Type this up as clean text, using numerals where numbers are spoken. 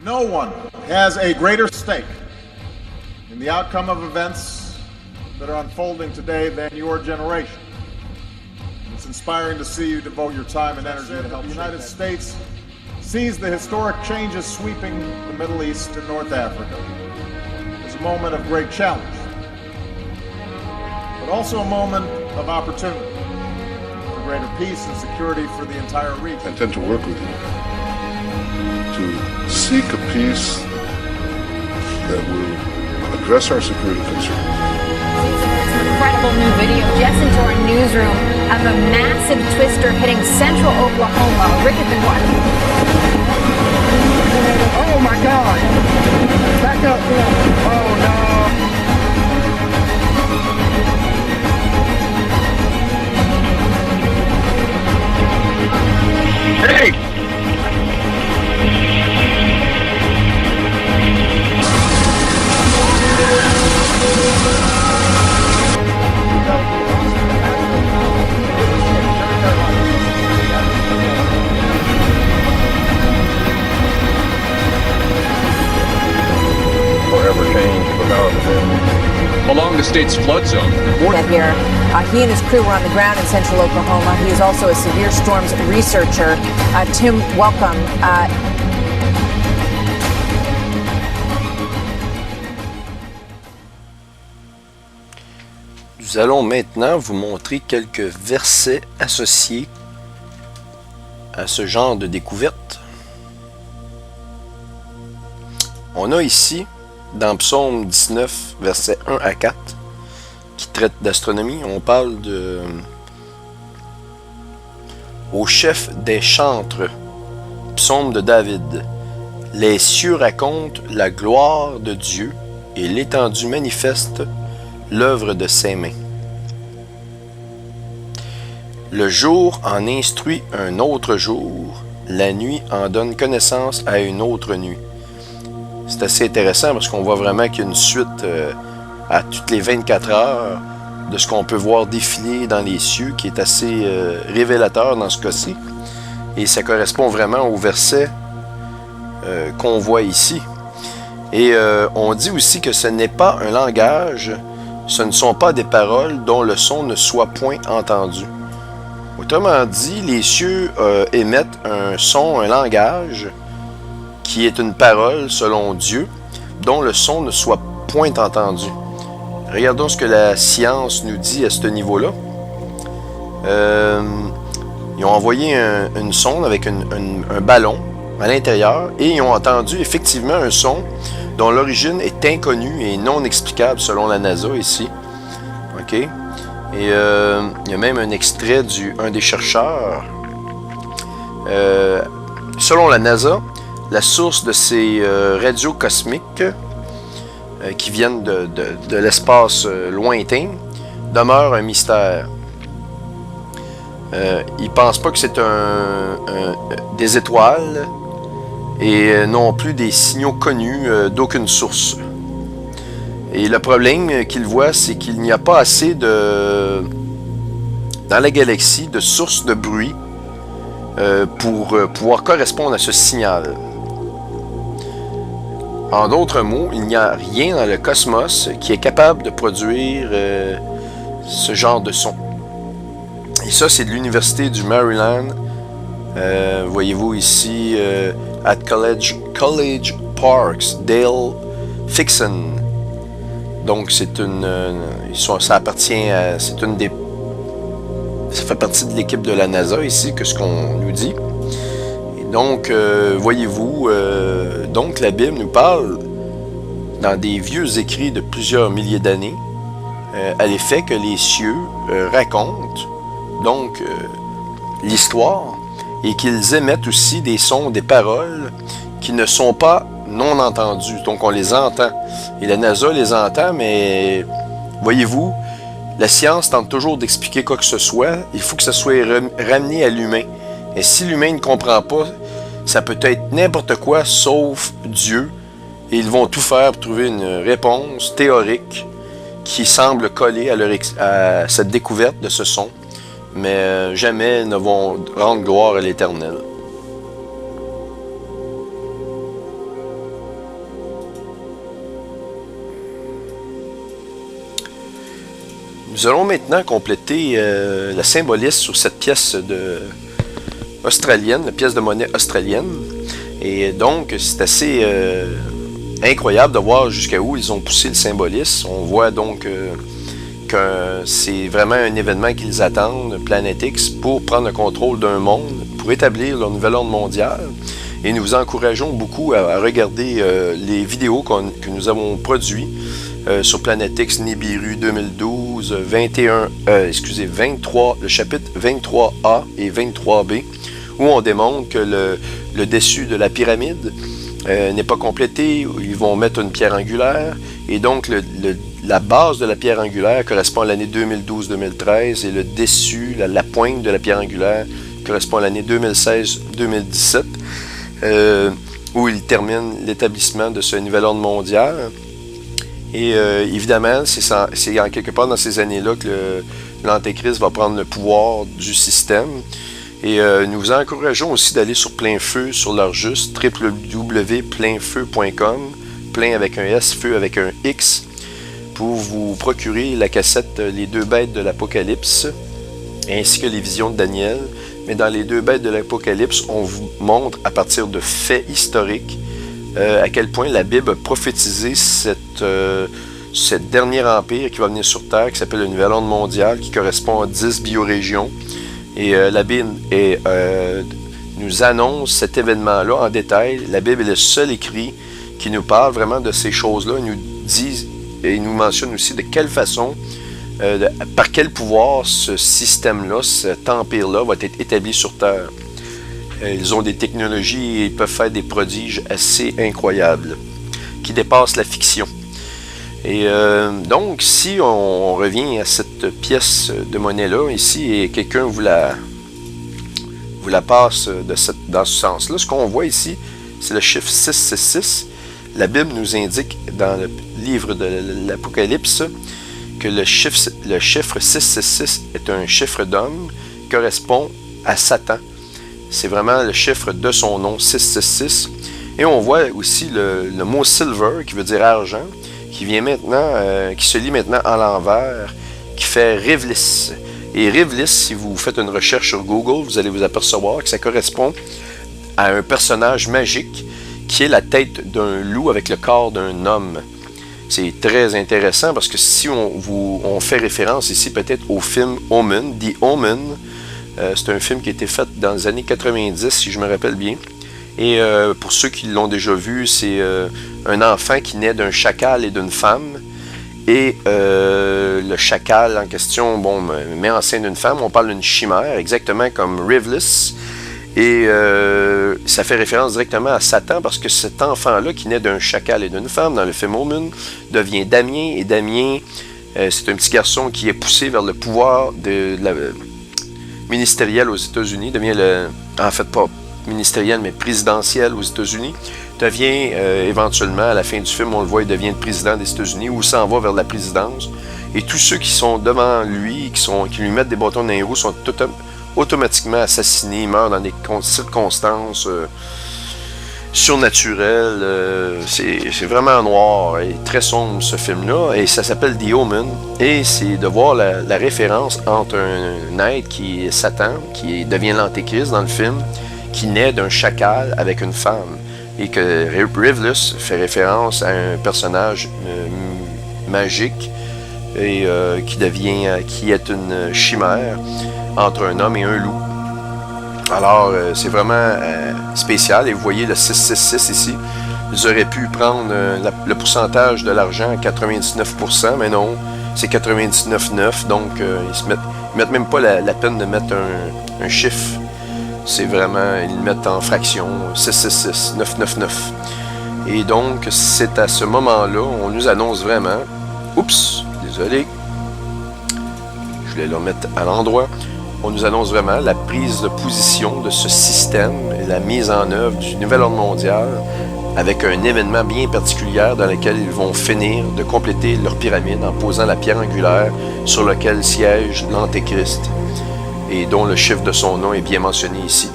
No one has a greater stake in the outcome of events that are unfolding today than your generation. It's inspiring to see you devote your time and energy to help the United States seize the historic changes sweeping the Middle East and North Africa. It's a moment of great challenge, but also a moment of opportunity for greater peace and security for the entire region. I intend to work with you to seek a peace that will address our security concerns. Incredible new video just into our newsroom of a massive twister hitting central Oklahoma. Rick has been watching. Oh my God! Back up! Oh no! Hey! Forever change along the state's flood zone. Here, he and his crew were on the ground in central Oklahoma. He is also a severe storms researcher. Tim, welcome. Nous allons maintenant vous montrer quelques versets associés à ce genre de découverte. On a ici, dans Psaume 19, versets 1 à 4, qui traite d'astronomie, on parle au chef des chantres, Psaume de David. Les cieux racontent la gloire de Dieu et l'étendue manifeste l'œuvre de ses mains. Le jour en instruit un autre jour, la nuit en donne connaissance à une autre nuit. C'est assez intéressant parce qu'on voit vraiment qu'il y a une suite à toutes les 24 heures de ce qu'on peut voir défiler dans les cieux qui est assez révélateur dans ce cas-ci. Et ça correspond vraiment au verset qu'on voit ici. Et on dit aussi que ce n'est pas un langage, ce ne sont pas des paroles dont le son ne soit point entendu. Autrement dit, les cieux émettent un son, un langage, qui est une parole, selon Dieu, dont le son ne soit point entendu. Regardons ce que la science nous dit à ce niveau-là. Ils ont envoyé une sonde avec un ballon à l'intérieur et ils ont entendu effectivement un son dont l'origine est inconnue et non explicable selon la NASA ici. OK? Et il y a même un extrait d'un des chercheurs. Selon la NASA, la source de ces radios cosmiques qui viennent de l'espace lointain demeure un mystère. Ils ne pensent pas que c'est des étoiles et non plus des signaux connus d'aucune source. Et le problème qu'ils voient, c'est qu'il n'y a pas assez dans la galaxie de sources de bruit pour pouvoir correspondre à ce signal. En d'autres mots, il n'y a rien dans le cosmos qui est capable de produire ce genre de son. Et ça, c'est de l'Université du Maryland. Voyez-vous ici, at College Parks, Dale Fixon. Donc, c'est ça appartient à, ça fait partie de l'équipe de la NASA ici, que ce qu'on nous dit. Donc, voyez-vous, donc la Bible nous parle, dans des vieux écrits de plusieurs milliers d'années, à l'effet que les cieux racontent, donc, l'histoire, et qu'ils émettent aussi des sons, des paroles, qui ne sont pas non entendues. Donc, on les entend. Et la NASA les entend, mais, voyez-vous, la science tente toujours d'expliquer quoi que ce soit. Il faut que ça soit ramené à l'humain. Et si l'humain ne comprend pas, ça peut être n'importe quoi sauf Dieu. Et ils vont tout faire pour trouver une réponse théorique qui semble coller à cette découverte de ce son. Mais jamais ne vont rendre gloire à l'Éternel. Nous allons maintenant compléter la symbolisme sur cette pièce australienne, la pièce de monnaie australienne. Et donc, c'est assez incroyable de voir jusqu'à où ils ont poussé le symbolisme. On voit donc que c'est vraiment un événement qu'ils attendent, Planet X, pour prendre le contrôle d'un monde, pour établir leur nouvel ordre mondial. Et nous vous encourageons beaucoup à regarder les vidéos que nous avons produites sur Planet X Nibiru 2012, 23, le chapitre 23A et 23B, où on démontre que le dessus de la pyramide n'est pas complété. Ils vont mettre une pierre angulaire, et donc la base de la pierre angulaire correspond à l'année 2012-2013, et le dessus, la pointe de la pierre angulaire, correspond à l'année 2016-2017, où il termine l'établissement de ce nouvel ordre mondial. Et évidemment, c'est en quelque part dans ces années-là que l'Antéchrist va prendre le pouvoir du système. Et nous vous encourageons aussi d'aller sur Plein Feu, sur leur juste, www.pleinfeu.com, plein avec un S, feu avec un X, pour vous procurer la cassette Les deux bêtes de l'Apocalypse, ainsi que les visions de Daniel. Mais dans Les deux bêtes de l'Apocalypse, on vous montre à partir de faits historiques à quel point la Bible a prophétisé cette dernier empire qui va venir sur Terre, qui s'appelle le Nouvel Ordre mondial, qui correspond à 10 biorégions. Et la Bible nous annonce cet événement-là en détail. La Bible est le seul écrit qui nous parle vraiment de ces choses-là. Il nous dit et il nous mentionne aussi de quelle façon, par quel pouvoir ce système-là, cet empire-là va être établi sur Terre. Ils ont des technologies et ils peuvent faire des prodiges assez incroyables qui dépassent la fiction. Et donc, si on revient à cette pièce de monnaie-là, ici, et quelqu'un vous la passe dans ce sens-là, ce qu'on voit ici, c'est le chiffre 666. La Bible nous indique dans le livre de l'Apocalypse que le chiffre 666 est un chiffre d'homme qui correspond à Satan. C'est vraiment le chiffre de son nom, 666. Et on voit aussi le mot silver, qui veut dire argent, qui vient maintenant, qui se lit maintenant en l'envers, qui fait Rivlis. Et Rivlis, si vous faites une recherche sur Google, vous allez vous apercevoir que ça correspond à un personnage magique qui est la tête d'un loup avec le corps d'un homme. C'est très intéressant parce que si on fait référence ici peut-être au film Omen, The Omen, c'est un film qui a été fait dans les années 90, si je me rappelle bien. Et pour ceux qui l'ont déjà vu, c'est un enfant qui naît d'un chacal et d'une femme. Et le chacal en question, met enceinte d'une femme. On parle d'une chimère, exactement comme Rivlis. Et ça fait référence directement à Satan parce que cet enfant-là qui naît d'un chacal et d'une femme dans le film Omen devient Damien. Et Damien, c'est un petit garçon qui est poussé vers le pouvoir de la ministériel aux États-Unis, devient en fait pas ministériel mais présidentiel aux États-Unis, devient éventuellement à la fin du film, on le voit, il devient le président des États-Unis ou s'en va vers la présidence. Et tous ceux qui sont devant lui, qui lui mettent des bâtons dans les roues, sont automatiquement assassinés, meurent dans des circonstances surnaturelles. C'est vraiment noir et très sombre ce film-là, et ça s'appelle The Omen, et c'est de voir la référence entre un être qui est Satan, qui devient l'Antéchrist dans le film, qui naît d'un chacal avec une femme, et que Rivlis fait référence à un personnage magique et qui est une chimère entre un homme et un loup. Alors, c'est vraiment spécial. Et vous voyez le 666 ici. Ils auraient pu prendre le pourcentage de l'argent à 99%, mais non, c'est 99,9. Donc, ils mettent même pas la peine de mettre un chiffre. C'est vraiment, ils le mettent en fraction, 666, 999. Et donc, c'est à ce moment-là, on nous annonce vraiment, oups, désolé, je voulais le remettre à l'endroit, on nous annonce vraiment la prise de position de ce système et la mise en œuvre du nouvel ordre mondial avec un événement bien particulier dans lequel ils vont finir de compléter leur pyramide en posant la pierre angulaire sur laquelle siège l'Antéchrist et dont le chiffre de son nom est bien mentionné ici.